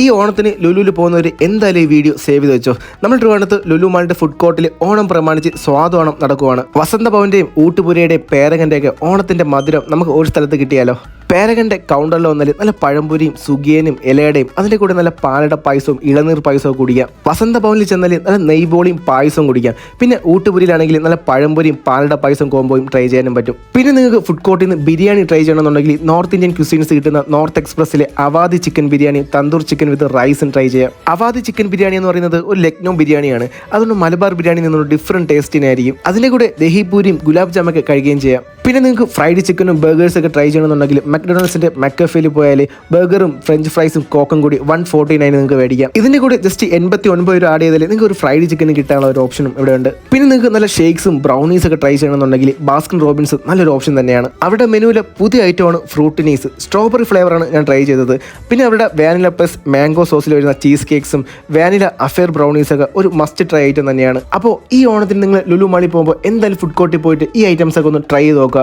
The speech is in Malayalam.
ഈ ഓണത്തിന് ലുലുവിൽ പോകുന്നവർ എന്തായാലും ഈ വീഡിയോ സേവ് ചെയ്ത് വെച്ചോ. നമ്മൾ ട്രിവാൻഡ്രത്ത് ലുലു മാളിന്റെ ഫുഡ് കോർട്ടിൽ ഓണം പ്രമാണിച്ച് സ്വാദോണം നടക്കുവാണ്. വസന്ത ഭവന്റെയും ഊട്ടുപുരയുടെയും പേരകന്റെയൊക്കെ ഓണത്തിന്റെ മധുരം നമുക്ക് ഒരു സ്ഥലത്ത് കിട്ടിയാലോ. പേരകന്റെ കൗണ്ടറിൽ വന്നാൽ നല്ല പഴംപൊരിയും സുഗിയനും ഇലയുടെയും അതിൻ്റെ കൂടെ നല്ല പാലട പായസവും ഇളനീർ പായസവും കുടിക്കാം. വസന്ത ഭവനിൽ ചെന്നാൽ നല്ല നെയ്ബോളിയും പായസവും കുടിക്കാം. പിന്നെ ഊട്ടുപുരിയിലാണെങ്കിൽ നല്ല പഴംപൊരിയും പാലട പായസം കോമ്പോയും ട്രൈ ചെയ്യാനും പറ്റും. പിന്നെ നിങ്ങൾക്ക് ഫുഡ് കോർട്ടിൽ നിന്ന് ബിരിയാണി ട്രൈ ചെയ്യണമെന്നുണ്ടെങ്കിൽ നോർത്ത് ഇന്ത്യൻ ക്യൂസീൻസ് കിട്ടുന്ന നോർത്ത് എക്സ്പ്രസ്സിലെ Awadhi chicken biryani tandoor chicken with റൈസും ട്രൈ ചെയ്യാം. അവാദി ചിക്കൻ ബിരിയാണി എന്ന് പറയുന്നത് ഒരു ലക്നൗ ബിരിയാണിയാണ്. അതുകൊണ്ട് മലബാർ ബിരിയാണി നിന്നൊരു ഡിഫറെൻറ്റ് ടേസ്റ്റിനായിരിക്കും. അതിൻ്റെ കൂടെ ദഹിപൂരിയും ഗുലാബ് ജാമൊക്കെ കഴിക്കുകയും ചെയ്യാം. പിന്നെ നിങ്ങൾക്ക് ഫ്രൈഡ് ചിക്കനും ബർഗേഴ്സൊക്കെ ട്രൈ ചെയ്യണമെന്നുണ്ടെങ്കിൽ മക്ഡൊണാൾഡ്സിന്റെ മെക്കഫേയിൽ പോയാൽ ബർഗറും ഫ്രഞ്ച് ഫ്രൈസും കോക്കും കൂടി 149 നിങ്ങൾക്ക് മേടിക്കാം. ഇതിൻ്റെ കൂടെ ജസ്റ്റ് 89 രൂപ ആഡ് ചെയ്താൽ നിങ്ങൾക്ക് ഒരു ഫ്രൈഡ് ചിക്കൻ കിട്ടാനുള്ള ഒരു ഓപ്ഷനും ഇവിടെ ഉണ്ട്. പിന്നെ നിങ്ങൾക്ക് നല്ല ഷേക്സും ബ്രൗണീസ് ഒക്കെ ട്രൈ ചെയ്യണമെന്നുണ്ടെങ്കിൽ ബാസ്കിൻ റോബിൻസ് നല്ലൊരു ഓപ്ഷൻ തന്നെയാണ്. അവരുടെ മെനുവിലെ പുതിയ ഐറ്റമാണ് ഫ്രൂട്ടിനീസ്. സ്ട്രോബെറി ഫ്ലേവറാണ് ഞാൻ ട്രൈ ചെയ്തത്. പിന്നെ അവരുടെ വാനില പ്ലസ് മാംഗോ സോസിൽ വരുന്ന ചീസ് കേക്ക്സും വാനില അഫെയർ ബ്രൗണീസൊക്കെ ഒരു മസ്റ്റ് ട്രൈ ഐറ്റം തന്നെയാണ്. അപ്പോൾ ഈ ഓണത്തിന് നിങ്ങൾ ലുലു മാളിൽ പോകുമ്പോൾ എന്തായാലും ഫുഡ് കോർട്ടിൽ പോയിട്ട് ഈ ഐറ്റംസ് ഒക്കെ ഒന്ന് ട്രൈ ചെയ്ത് നോക്കുക.